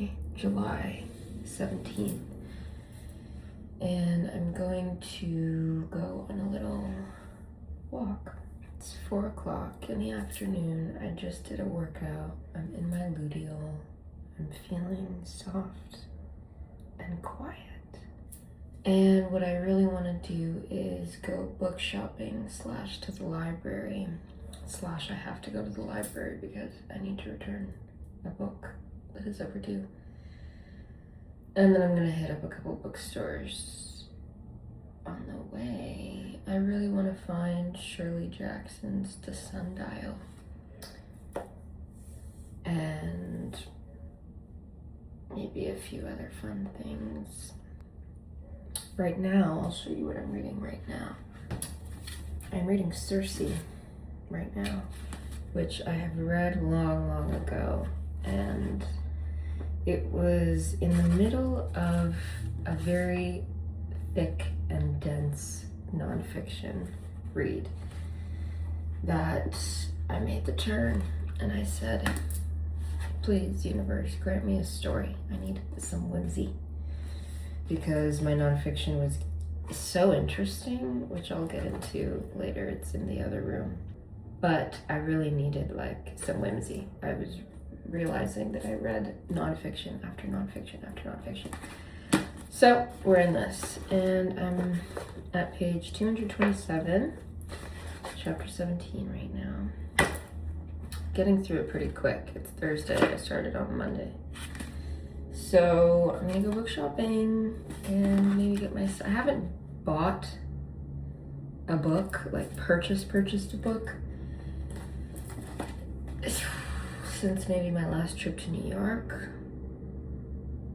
Thursday, July 17th, and I'm going to go on a little walk. It's 4 o'clock in the afternoon. I just did a workout. I'm in my luteal. I'm feeling soft and quiet. And what I really want to do is go book shopping / to the library / I have to go to the library because I need to return a book that is overdue. And then I'm gonna hit up a couple bookstores on the way. I really want to find Shirley Jackson's The Sundial. And maybe a few other fun things. Right now, I'll show you what I'm reading right now. I'm reading Circe right now, which I have read long ago. And it was in the middle of a very thick and dense nonfiction read that I made the turn and I said, please, universe, grant me a story. I need some whimsy. Because my nonfiction was so interesting, which I'll get into later. It's in the other room. But I really needed like some whimsy. I was realizing that I read nonfiction after nonfiction after nonfiction. So we're in this, and I'm at page 227, chapter 17 right now. Getting through it pretty quick. It's Thursday. I started on Monday. So I'm gonna go book shopping and maybe get I haven't bought a book, like purchased a book since maybe my last trip to New York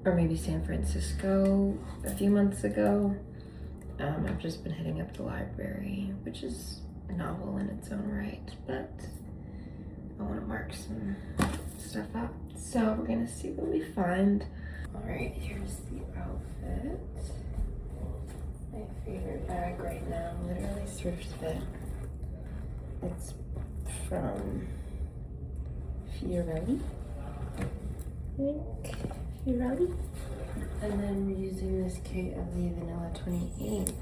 or maybe San Francisco a few months ago. I've just been hitting up the library, which is novel in its own right, but I want to mark some stuff up. So we're gonna see what we find. All right, here's the outfit. My favorite bag right now, literally thrift fit. It's from Fiorelli, I think. Fiorelli. And then we're using this KLE Vanilla 28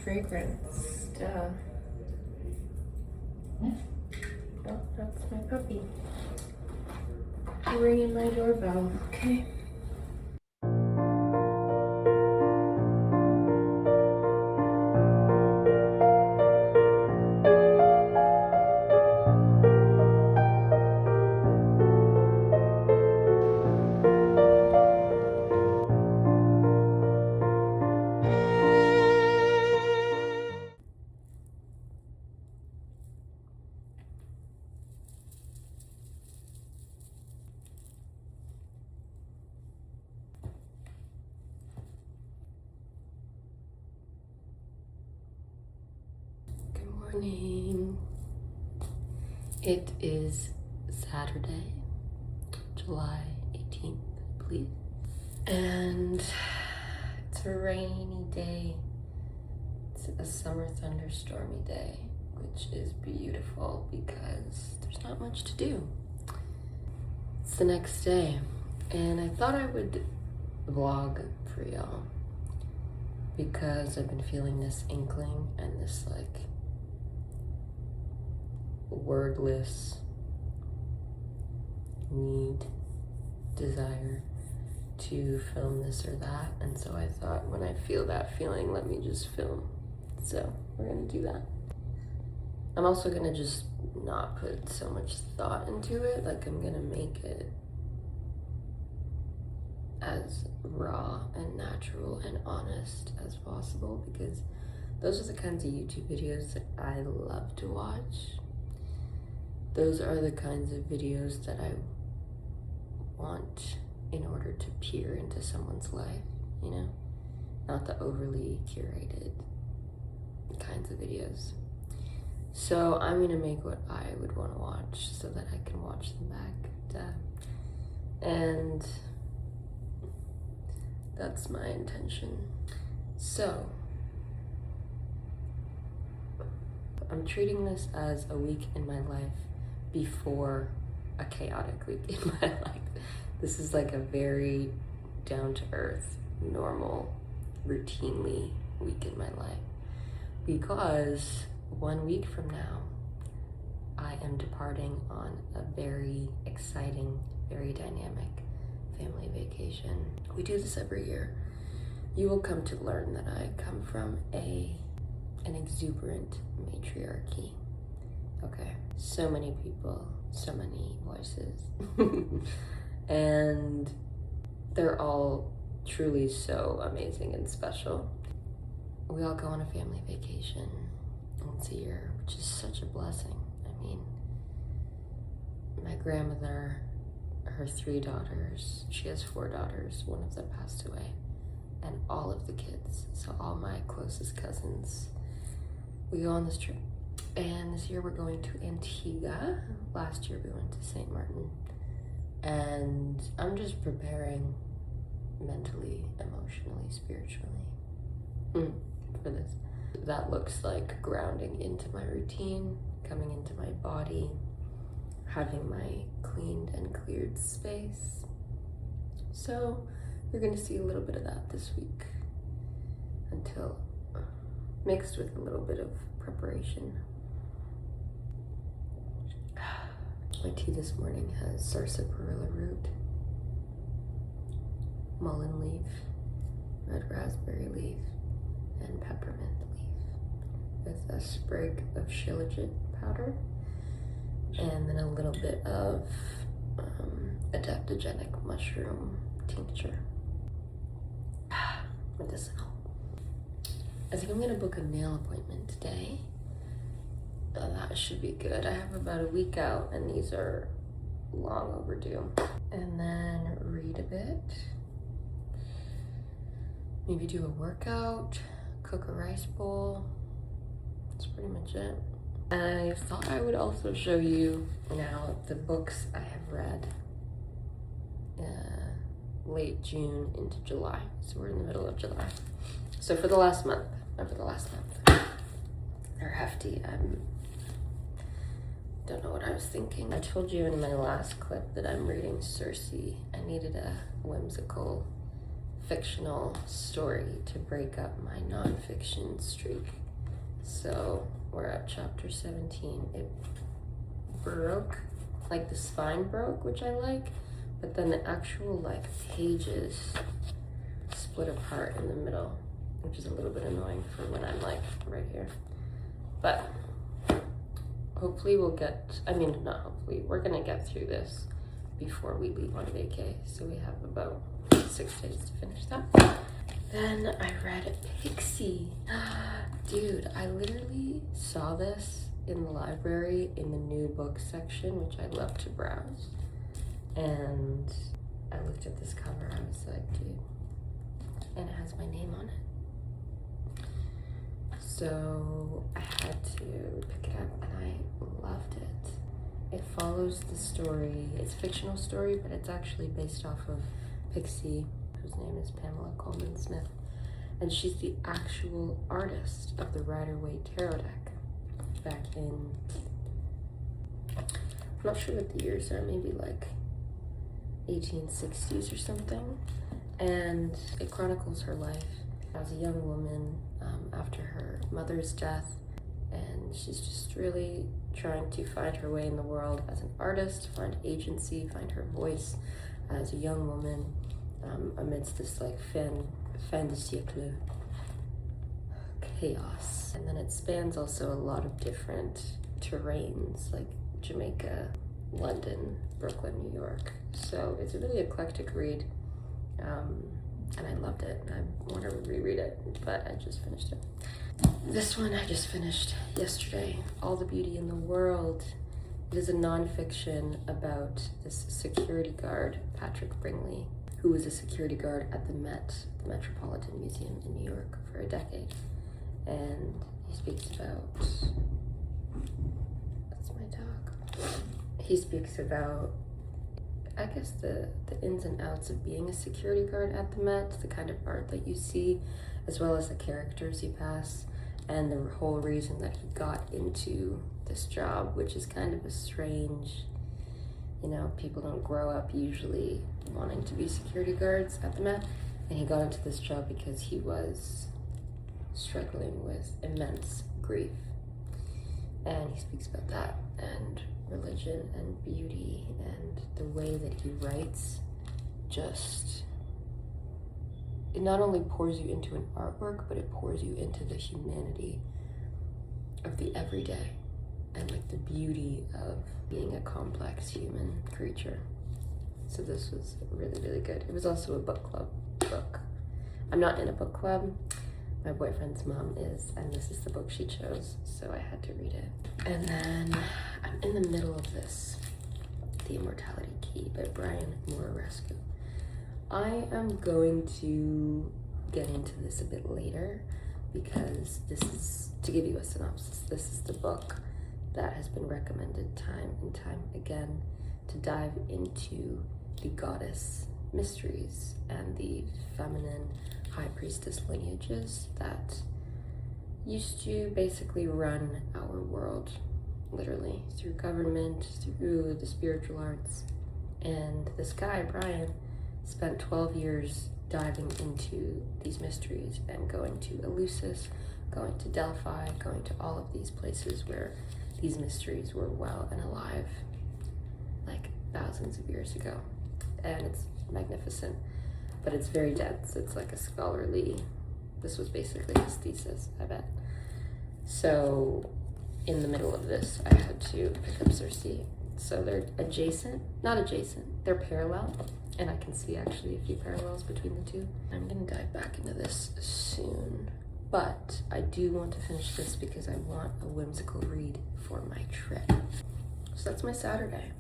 fragrance. Oh, that's my puppy. Ringing my doorbell. Okay. Morning. It is Saturday, July 18th, please. And it's a rainy day. It's a summer thunderstormy day, which is beautiful because there's not much to do. It's the next day, and I thought I would vlog for y'all because I've been feeling this inkling and this like wordless need, desire to film this or that. And so I thought, when I feel that feeling, let me just film. So we're gonna do that. I'm also gonna just not put so much thought into it. Like, I'm gonna make it as raw and natural and honest as possible, because those are the kinds of YouTube videos that I love to watch. Those are the kinds of videos that I want in order to peer into someone's life, you know? Not the overly curated kinds of videos. So I'm gonna make what I would want to watch so that I can watch them back. And that's my intention. So I'm treating this as a week in my life before a chaotic week in my life. This is like a very down-to-earth, normal, routinely week in my life. Because 1 week from now, I am departing on a very exciting, very dynamic family vacation. We do this every year. You will come to learn that I come from an exuberant matriarchy. Okay, so many people, so many voices. And they're all truly so amazing and special. We all go on a family vacation once a year, which is such a blessing. I mean, my grandmother, her 3 daughters, she has 4 daughters, one of them passed away, and all of the kids, so all my closest cousins, we go on this trip. And this year we're going to Antigua. Last year we went to St. Martin. And I'm just preparing mentally, emotionally, spiritually for this. That looks like grounding into my routine, coming into my body, having my cleaned and cleared space. So you're going to see a little bit of that this week, until mixed with a little bit of preparation. My tea this morning has sarsaparilla root, mullein leaf, red raspberry leaf, and peppermint leaf, with a sprig of shilajit powder, and then a little bit of adaptogenic mushroom tincture. Medicinal. I think I'm gonna book a nail appointment today. That should be good. I have about a week out, and these are long overdue. And then read a bit. Maybe do a workout, cook a rice bowl. That's pretty much it. I thought I would also show you now the books I have read late June into July. So we're in the middle of July. So for the last month, they're hefty. Don't know what I was thinking. I told you in my last clip that I'm reading Circe. I needed a whimsical, fictional story to break up my nonfiction streak. So we're at chapter 17. It broke, like the spine broke, which I like, but then the actual like pages split apart in the middle, which is a little bit annoying for when I'm like right here. But hopefully we'll get, not hopefully, we're gonna get through this before we leave on vacay. So we have about 6 days to finish that. Then I read Pixie. Dude, I literally saw this in the library in the new book section, which I love to browse. And I looked at this cover, I was like, dude, and it has my name on it. So I had to pick it up, and I loved it. It follows the story. It's a fictional story, but it's actually based off of Pixie, whose name is Pamela Coleman Smith. And she's the actual artist of the Rider-Waite Tarot deck back in, I'm not sure what the years are, maybe like 1860s or something. And it chronicles her life as a young woman after her mother's death, and she's just really trying to find her way in the world as an artist, find agency, find her voice as a young woman amidst this like fin de siècle chaos. And then it spans also a lot of different terrains, like Jamaica, London, Brooklyn, New York. So it's a really eclectic read. And I loved it. I want to reread it, but I just finished it. This one I just finished yesterday, All the Beauty in the World. It is a nonfiction about this security guard, Patrick Bringley, who was a security guard at the Met, the Metropolitan Museum in New York, for a decade. And he speaks about, that's my dog. He speaks about, I guess, the ins and outs of being a security guard at the Met, the kind of art that you see, as well as the characters you pass, and the whole reason that he got into this job, which is kind of a strange, people don't grow up usually wanting to be security guards at the Met, and he got into this job because he was struggling with immense grief. And he speaks about that and religion and beauty, and the way that he writes just, it not only pours you into an artwork, but it pours you into the humanity of the everyday and like the beauty of being a complex human creature. So this was really, really good. It was also a book club book. I'm not in a book club. My boyfriend's mom is, and this is the book she chose, so I had to read it. And then I'm in the middle of this, The Immortality Key by Muraresku. I am going to get into this a bit later because this is, to give you a synopsis, this is the book that has been recommended time and time again to dive into the goddess mysteries and the feminine high priestess lineages that used to basically run our world, literally, through government, through the spiritual arts. And this guy, Brian, spent 12 years diving into these mysteries and going to Eleusis, going to Delphi, going to all of these places where these mysteries were well and alive, like thousands of years ago. And it's magnificent, but it's very dense. It's like a scholarly, this was basically his thesis, I bet. So in the middle of this, I had to pick up Circe. So they're not adjacent, they're parallel, and I can see actually a few parallels between the two. I'm gonna dive back into this soon, but I do want to finish this because I want a whimsical read for my trip. So that's my Saturday.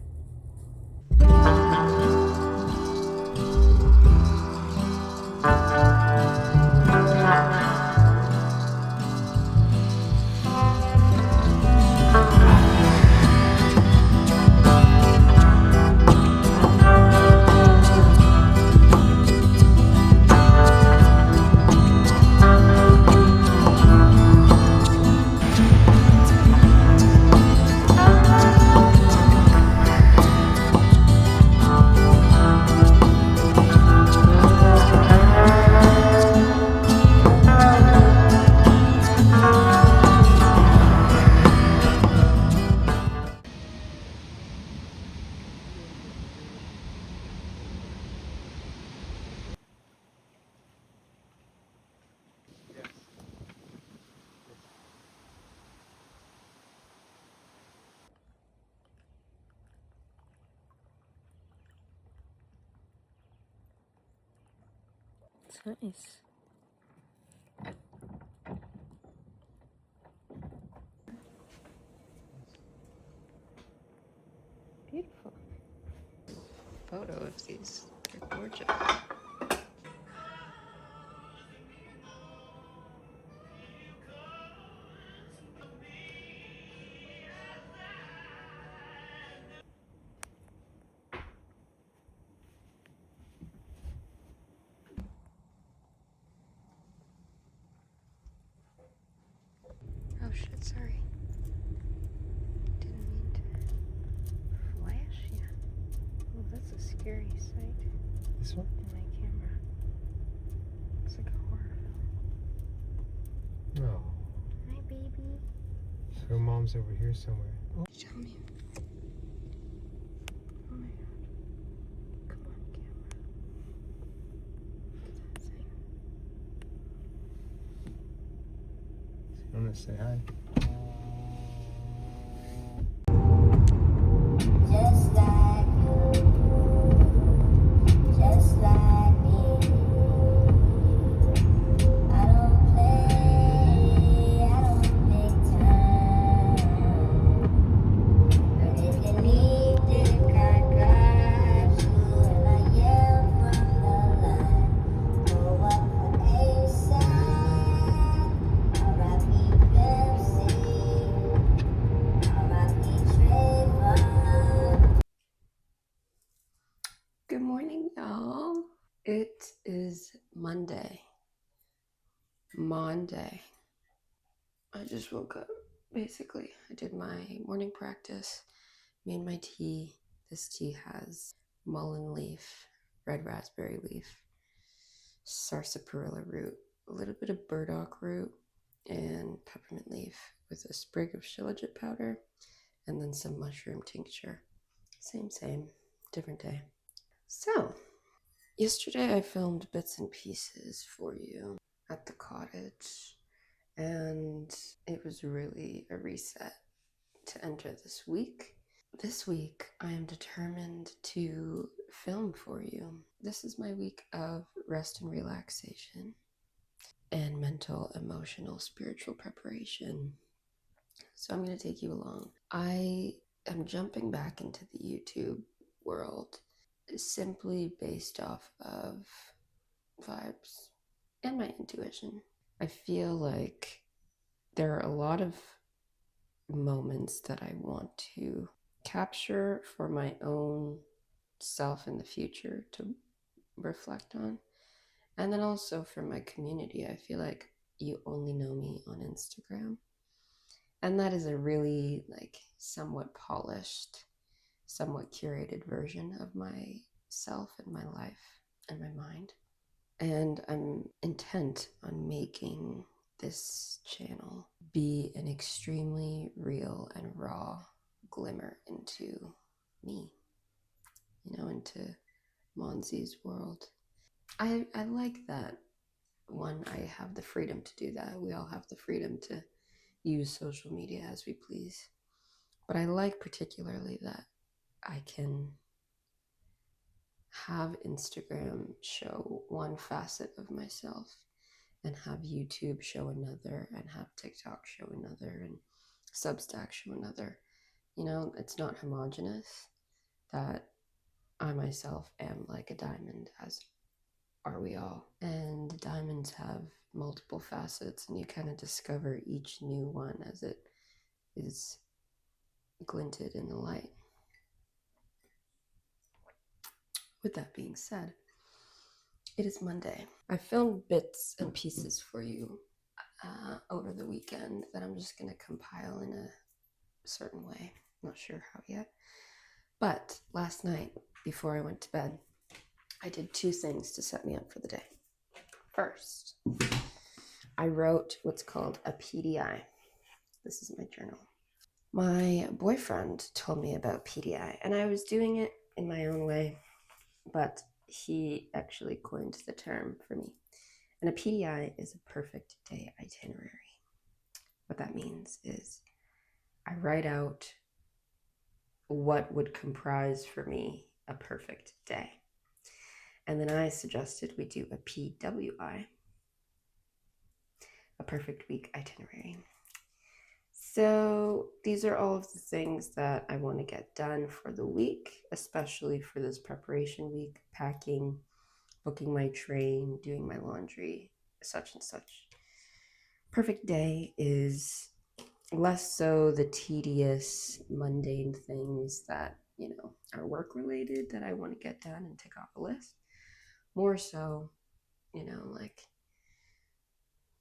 It's nice. Beautiful. Photo of these. They're gorgeous. Oh shit, sorry. Didn't mean to flash you. Oh, that's a scary sight. This one? In my camera. It's like a horror film. No. Hi, baby. So mom's over here somewhere. Oh. Show me. Oh my god. Come on, camera. Look at that thing. I'm gonna say hi. Just like you, just like me. I don't play, I don't make time. But if you need it, I got you. And I yell from the line. Go up for ASAP. R.I.P. Pepsi. R.I.P. Trayvon. Good morning, y'all. It is Monday. I just woke up, basically. I did my morning practice, made my tea. This tea has mullein leaf, red raspberry leaf, sarsaparilla root, a little bit of burdock root, and peppermint leaf with a sprig of shilajit powder, and then some mushroom tincture. Same, different day. So, yesterday I filmed bits and pieces for you at the cottage, and it was really a reset to enter this week. This week, I am determined to film for you. This is my week of rest and relaxation and mental, emotional, spiritual preparation. So I'm going to take you along. I am jumping back into the YouTube world simply based off of vibes and my intuition. I feel like there are a lot of moments that I want to capture for my own self in the future to reflect on. And then also for my community. I feel like you only know me on Instagram. And that is a really somewhat polished, somewhat curated version of myself and my life and my mind. And I'm intent on making this channel be an extremely real and raw glimmer into me, into Monzi's world. I like that. One, I have the freedom to do that. We all have the freedom to use social media as we please. But I like particularly that I can have Instagram show one facet of myself and have YouTube show another and have TikTok show another and Substack show another. It's not homogenous, that I myself am like a diamond, as are we all. And diamonds have multiple facets, and you kind of discover each new one as it is glinted in the light. With that being said, it is Monday. I filmed bits and pieces for you over the weekend that I'm just going to compile in a certain way. Not sure how yet. But last night, before I went to bed, I did two things to set me up for the day. First, I wrote what's called a PDI. This is my journal. My boyfriend told me about PDI, and I was doing it in my own way, but he actually coined the term for me. And a PDI is a perfect day itinerary. What that means is I write out what would comprise for me a perfect day. And then I suggested we do a PWI, a perfect week itinerary. So these are all of the things that I want to get done for the week, especially for this preparation week: packing, booking my train, doing my laundry, such and such. Perfect day is less so the tedious, mundane things that, are work related that I want to get done and tick off a list. More so,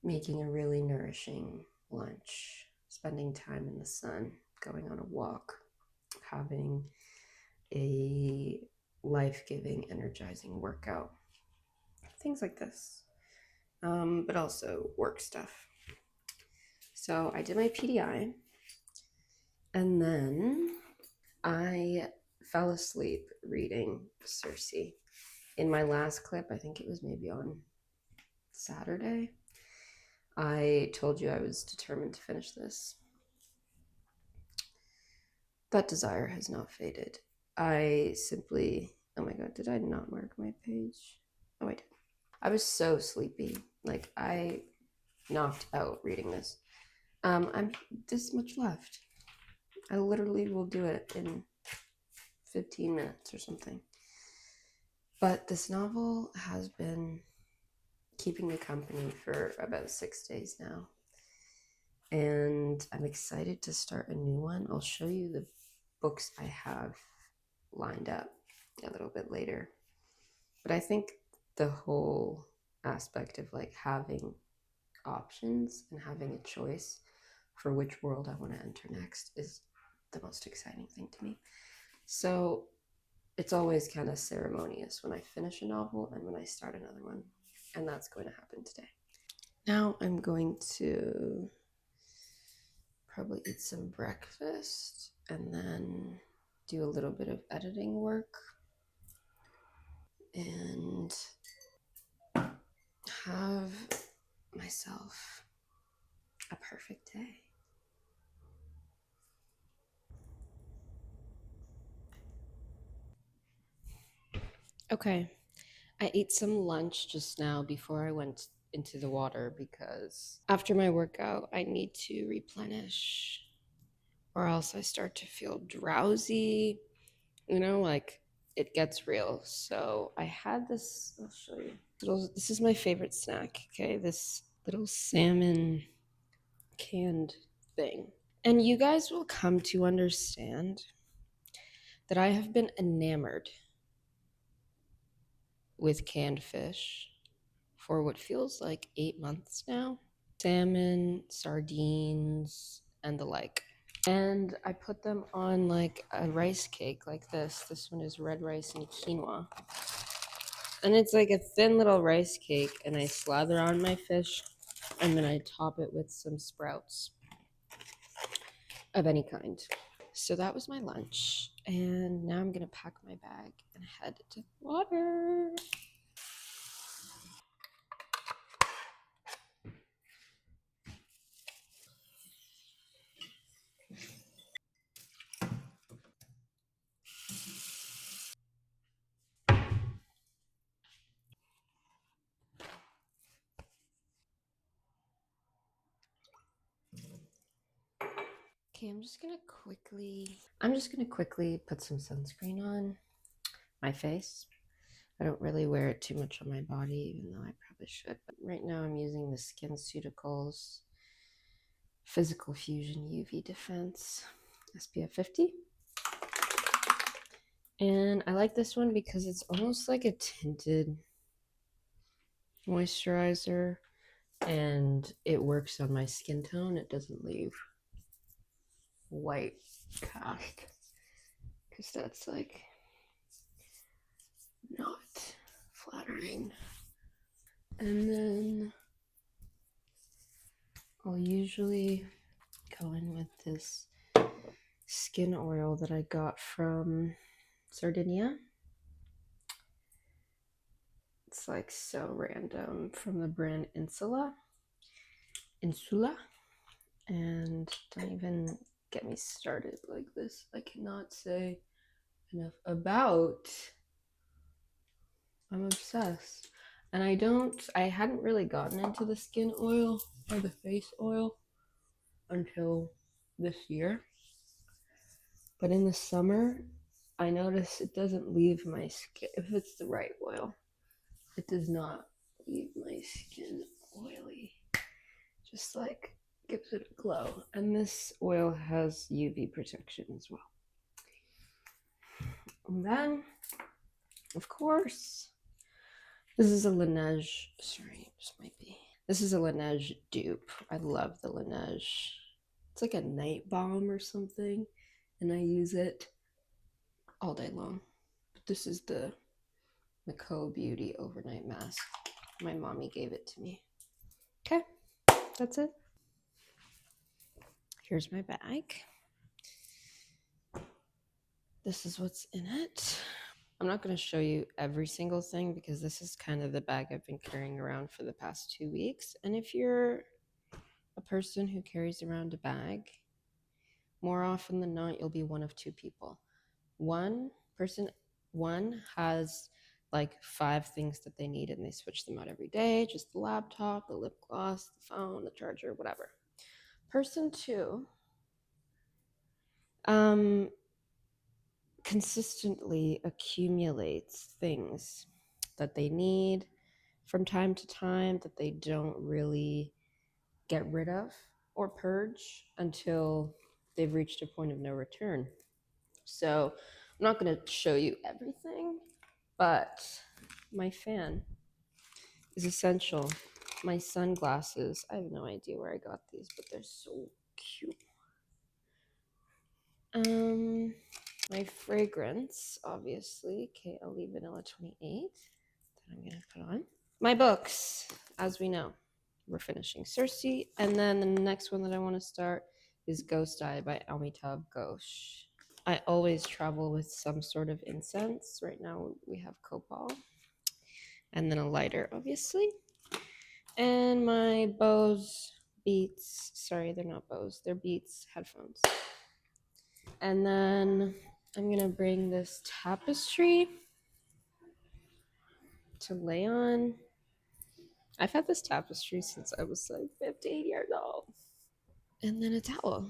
making a really nourishing lunch, spending time in the sun, going on a walk, having a life-giving, energizing workout, things like this, but also work stuff. So I did my PDI, and then I fell asleep reading Circe. In my last clip, I think it was maybe on Saturday, I told you I was determined to finish this. That desire has not faded. I simply, oh my God, did I not mark my page? Oh, I did. I was so sleepy. I knocked out reading this. I'm this much left. I literally will do it in 15 minutes or something. But this novel has been keeping me company for about 6 days now. And I'm excited to start a new one. I'll show you the books I have lined up a little bit later. But I think the whole aspect of having options and having a choice for which world I want to enter next is the most exciting thing to me. So it's always kind of ceremonious when I finish a novel and when I start another one. And that's going to happen today. Now I'm going to probably eat some breakfast and then do a little bit of editing work and have myself a perfect day. Okay, I ate some lunch just now before I went into the water because after my workout, I need to replenish or else I start to feel drowsy, like it gets real. So I had this, I'll show you. This is my favorite snack, okay? This little salmon canned thing. And you guys will come to understand that I have been enamored with canned fish for what feels like 8 months now. Salmon, sardines, and the like. And I put them on like a rice cake like this. This one is red rice and quinoa. And it's like a thin little rice cake, and I slather on my fish, and then I top it with some sprouts of any kind. So that was my lunch, and now I'm gonna pack my bag and head to the water. Okay, I'm just gonna quickly put some sunscreen on my face. I don't really wear it too much on my body, even though I probably should. But right now I'm using the SkinCeuticals Physical Fusion UV Defense SPF 50. And I like this one because it's almost like a tinted moisturizer, and it works on my skin tone. It doesn't leave white cast, because that's like not flattering. And then I'll usually go in with this skin oil that I got from Sardinia. It's like so random, from the brand Insula. And don't even get me started like this. I cannot say enough about. I'm obsessed. And I hadn't really gotten into the skin oil or the face oil until this year. But in the summer, I notice it doesn't leave my skin, if it's the right oil, it does not leave my skin oily. Just like gives it a glow. And this oil has UV protection as well. And then, of course, this is a Laneige, this is a Laneige dupe. I love the Laneige. It's like a night balm or something, and I use it all day long. But this is the Mako Beauty Overnight Mask. My mommy gave it to me. Okay, that's it. Here's my bag. This is what's in it. I'm not going to show you every single thing because this is kind of the bag I've been carrying around for the past 2 weeks. And if you're a person who carries around a bag, more often than not, you'll be one of two people. One has like 5 things that they need and they switch them out every day, just the laptop, the lip gloss, the phone, the charger, whatever. Person 2 consistently accumulates things that they need from time to time that they don't really get rid of or purge until they've reached a point of no return. So I'm not going to show you everything, but my fan is essential. My sunglasses, I have no idea where I got these, but they're so cute. My fragrance, obviously, KLE Vanilla 28 that I'm going to put on. My books, as we know, we're finishing Circe, and then the next one that I want to start is Ghost Eye by Amitav Ghosh. I always travel with some sort of incense. Right now we have copal, and then a lighter, obviously. And my Bose Beats, sorry, they're not Bose, they're Beats headphones. And then I'm gonna bring this tapestry to lay on. I've had this tapestry since I was like 15 years old. And then a towel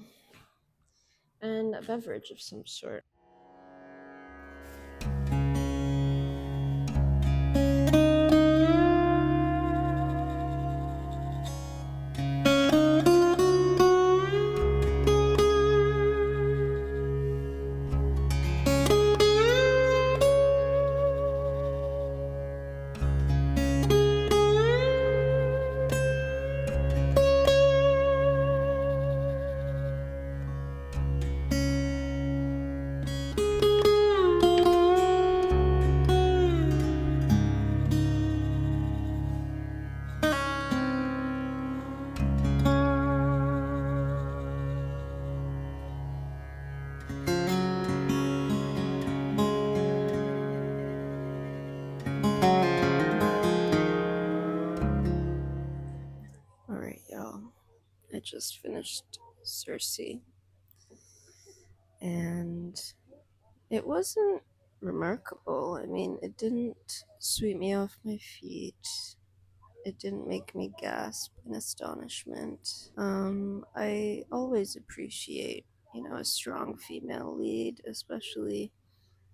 and a beverage of some sort. Alright, y'all. I just finished Circe. And it wasn't remarkable. I mean, it didn't sweep me off my feet. It didn't make me gasp in astonishment. I always appreciate, a strong female lead, especially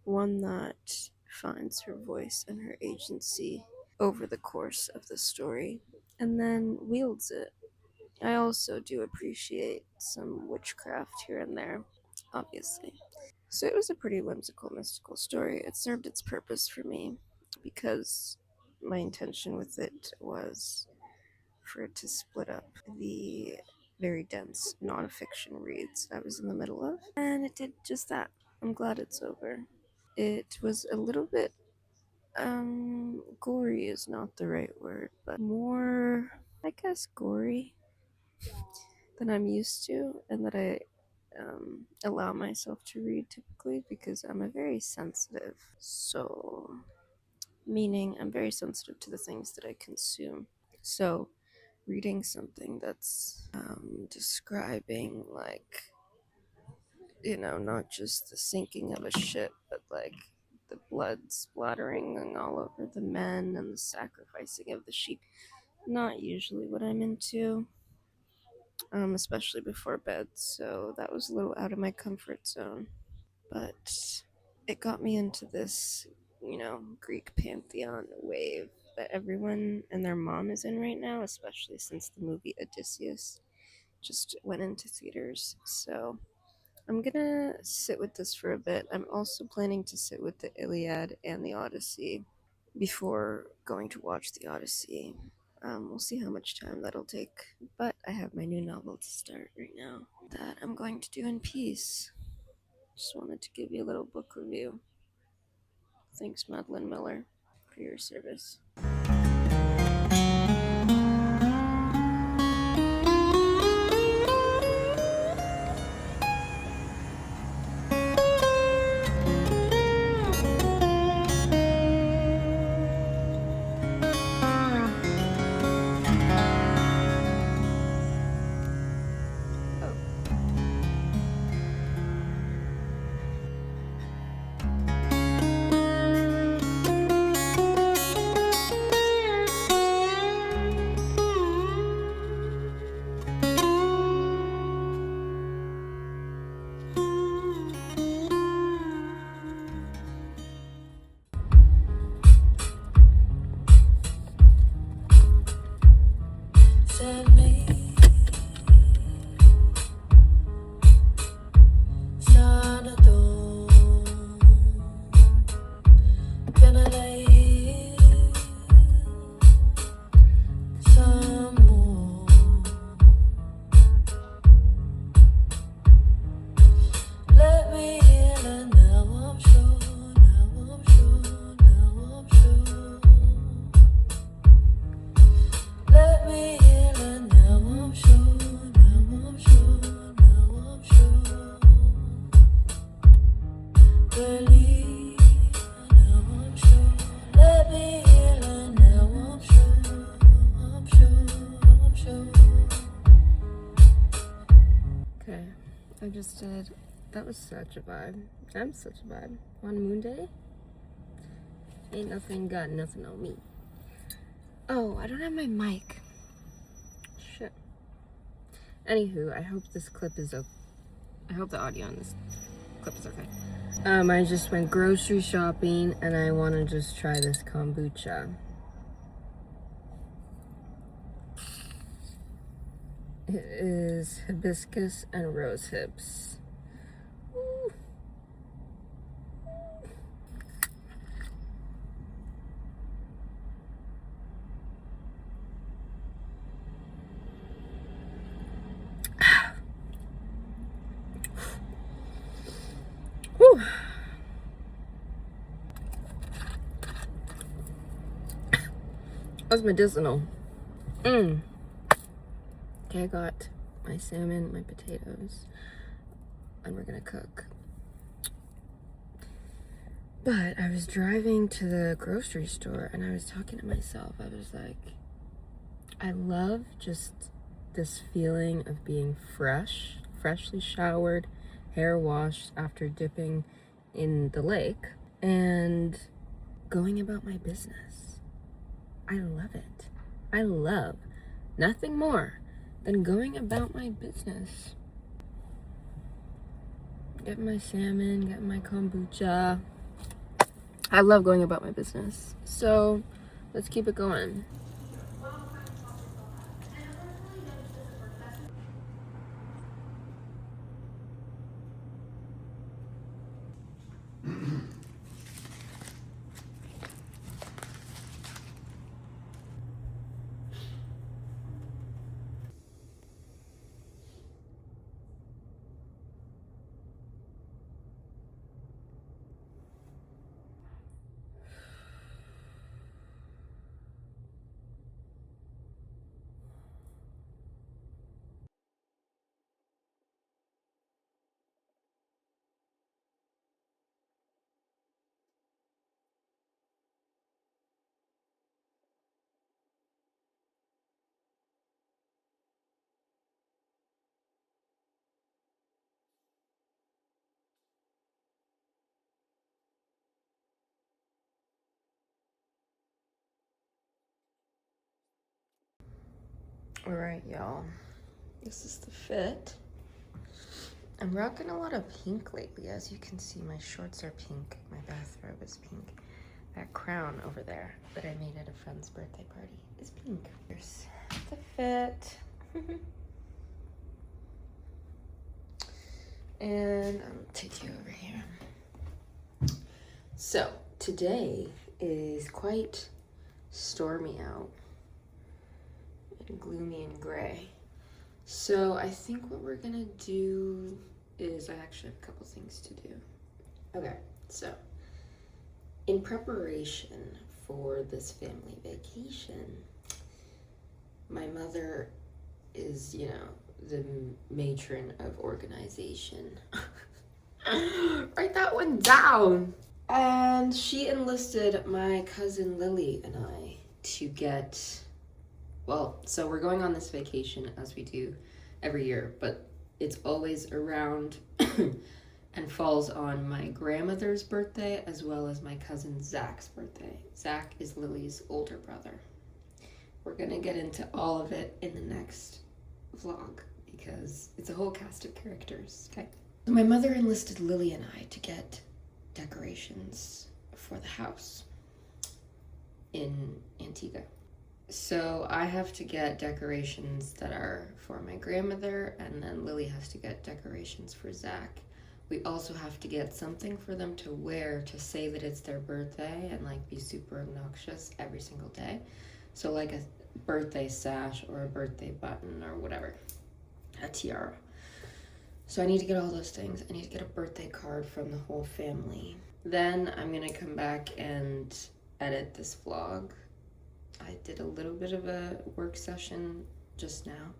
one that finds her voice and her agency over the course of the story and then wields it. I also do appreciate some witchcraft here and there, obviously. So it was a pretty whimsical, mystical story. It served its purpose for me because my intention with it was for it to split up the very dense nonfiction reads I was in the middle of, and it did just that. I'm glad it's over. It was a little bit gory is not the right word, but more, I guess, gory than I'm used to and that I allow myself to read typically because I'm a very sensitive soul, meaning I'm very sensitive to the things that I consume. So reading something that's describing, like, not just the sinking of a ship, but like the blood splattering all over the men and the sacrificing of the sheep, not usually what I'm into. Especially before bed, so that was a little out of my comfort zone. But it got me into this, Greek pantheon wave that everyone and their mom is in right now, especially since the movie Odysseus just went into theaters. So I'm gonna sit with this for a bit. I'm also planning to sit with the Iliad and the Odyssey before going to watch the Odyssey. We'll see how much time that'll take, but I have my new novel to start right now that I'm going to do in peace. Just wanted to give you a little book review. Thanks, Madeline Miller, for your service. Send me Sanadon. Can I lay here some more? Let me in and now just did. That was such a vibe. I'm such a vibe. On Moon Day? Ain't nothing got nothing on me. Oh, I don't have my mic. Shit. Anywho, I hope this clip is okay. I hope the audio on this clip is okay. I just went grocery shopping and I want to just try this kombucha. It is hibiscus and rose hips. Ooh. Whew. That's medicinal. Okay, I got my salmon, my potatoes, and we're gonna cook. But I was driving to the grocery store and I was talking to myself. I was like, I love just this feeling of being fresh, freshly showered, hair washed after dipping in the lake, and going about my business. I love it. I love nothing more than going about my business. Getting my salmon, getting my kombucha. I love going about my business. So let's keep it going. All right, y'all. This is the fit. I'm rocking a lot of pink lately. As you can see, my shorts are pink. My bathrobe is pink. That crown over there that I made at a friend's birthday party is pink. Here's the fit. And I'll take you over here. So, today is quite stormy out. And gloomy and gray. So I think what we're gonna do is, I actually have a couple things to do. Okay, so in preparation for this family vacation, my mother is, you know, the matron of organization. Write that one down. And she enlisted my cousin Lily and I to get, well, so we're going on this vacation as we do every year, but it's always around and falls on my grandmother's birthday as well as my cousin Zach's birthday. Zach is Lily's older brother. We're gonna get into all of it in the next vlog because it's a whole cast of characters, okay? So my mother enlisted Lily and I to get decorations for the house in Antigua. So I have to get decorations that are for my grandmother, and then Lily has to get decorations for Zach. We also have to get something for them to wear to say that it's their birthday and like be super obnoxious every single day. So like a birthday sash or a birthday button or whatever, a tiara. So I need to get all those things. I need to get a birthday card from the whole family. Then I'm gonna come back and edit this vlog. I did a little bit of a work session just now,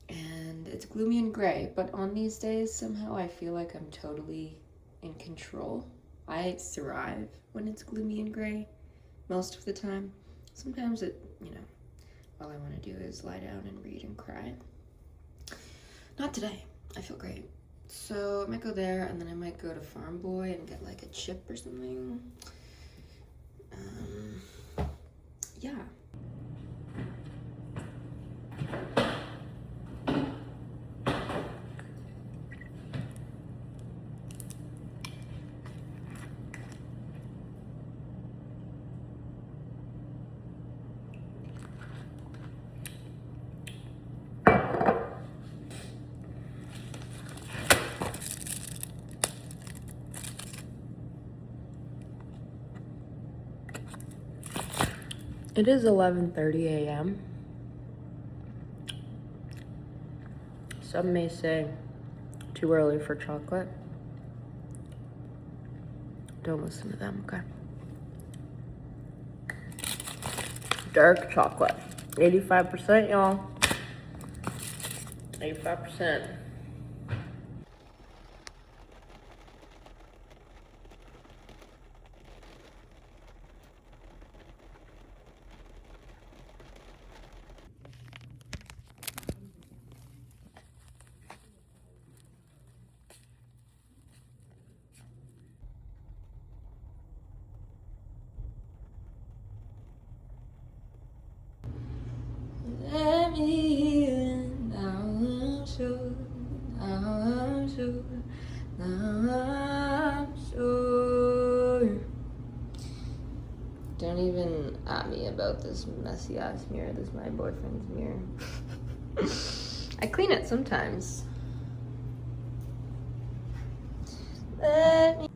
and it's gloomy and gray, but on these days, somehow I feel like I'm totally in control. I thrive when it's gloomy and gray most of the time. Sometimes it, you know, all I want to do is lie down and read and cry. Not today. I feel great. So I might go there, and then I might go to Farm Boy and get like a chip or something. Yeah. It is 11:30 a.m. Some may say too early for chocolate. Don't listen to them, okay? Dark chocolate. 85%, y'all. 85%. Let me in, now I'm sure, now I'm sure, now I'm sure. Don't even at me about this messy ass mirror. This is my boyfriend's mirror. I clean it sometimes. Let me.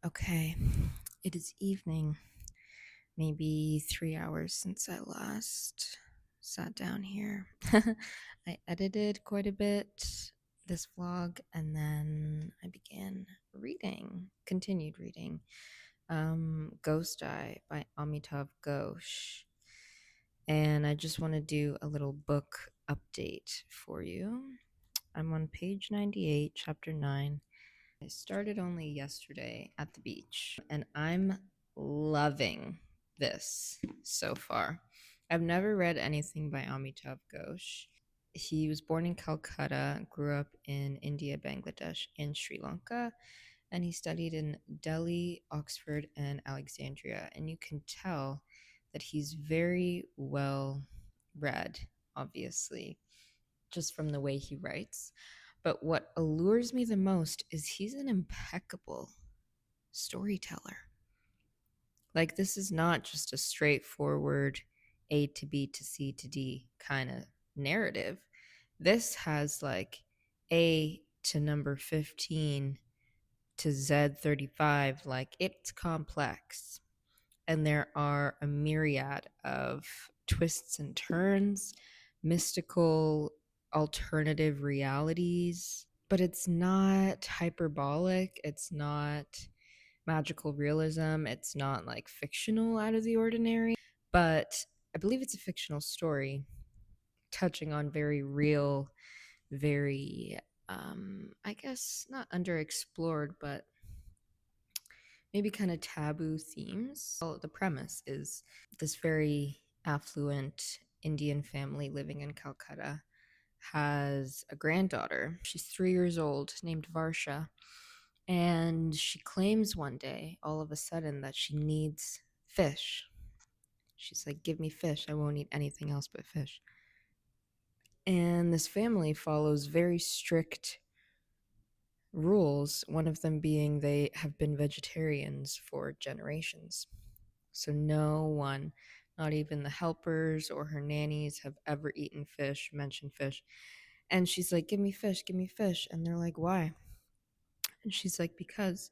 Okay, it is evening. Maybe 3 hours since I last sat down here. I edited quite a bit this vlog, and then I began continued reading Ghost Eye by Amitav Ghosh. And I just want to do a little book update for you. I'm on page 98, chapter 9. I started only yesterday at the beach, and I'm loving this so far. I've never read anything by Amitav Ghosh. He was born in Calcutta, grew up in India, Bangladesh, and Sri Lanka, and he studied in Delhi, Oxford, and Alexandria. And you can tell that he's very well read, obviously, just from the way he writes. But what allures me the most is he's an impeccable storyteller. Like, this is not just a straightforward A to B to C to D kind of narrative. This has like A to number 15 to Z35. Like, it's complex. And there are a myriad of twists and turns, mystical alternative realities, but it's not hyperbolic, it's not magical realism, it's not like fictional out of the ordinary, but I believe it's a fictional story touching on very real, very I guess not underexplored, but maybe kind of taboo themes. Well, the premise is this very affluent Indian family living in Calcutta has a granddaughter. She's 3 years old, named Varsha. And she claims one day, all of a sudden, that she needs fish. She's like, give me fish. I won't eat anything else but fish. And this family follows very strict rules, one of them being they have been vegetarians for generations. So no one, not even the helpers or her nannies, have ever eaten fish, mentioned fish. And she's like, give me fish, give me fish. And they're like, why? And she's like, because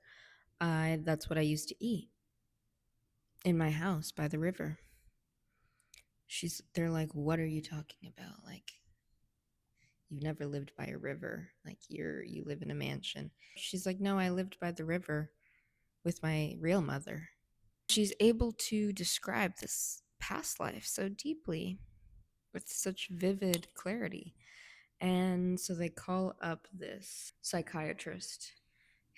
that's what I used to eat in my house by the river. They're like, what are you talking about? Like, you've never lived by a river. Like, you live in a mansion. She's like, no, I lived by the river with my real mother. She's able to describe this past life so deeply with such vivid clarity. And so they call up this psychiatrist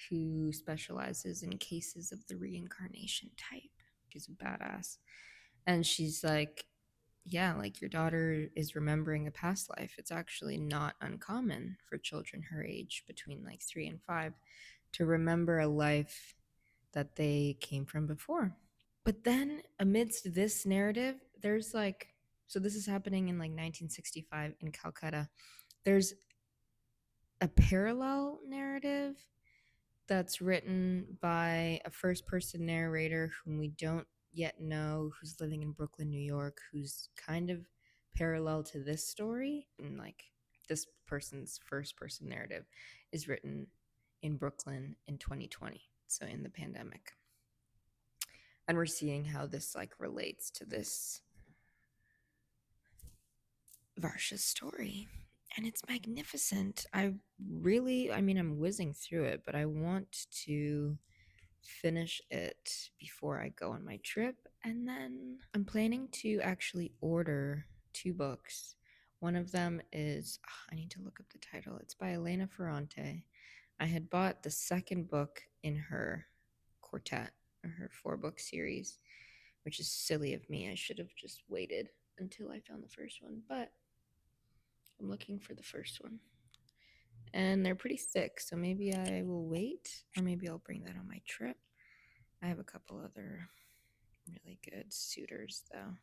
who specializes in cases of the reincarnation type. She's a badass. And she's like, yeah, like your daughter is remembering a past life. It's actually not uncommon for children her age, between like 3 and 5, to remember a life that they came from before. But then amidst this narrative, there's like, so this is happening in like 1965 in Calcutta. There's a parallel narrative that's written by a first person narrator whom we don't yet know, who's living in Brooklyn, New York, who's kind of parallel to this story. And like this person's first person narrative is written in Brooklyn in 2020, so in the pandemic. And we're seeing how this like relates to this Varsha's story. And it's magnificent. I'm whizzing through it, but I want to finish it before I go on my trip. And then I'm planning to actually order 2 books. One of them is, I need to look up the title. It's by Elena Ferrante. I had bought the second book in her quartet, or her 4-book series, which is silly of me. I should have just waited until I found the first one, but I'm looking for the first one. And they're pretty thick, so maybe I will wait, or maybe I'll bring that on my trip. I have a couple other really good suitors, though.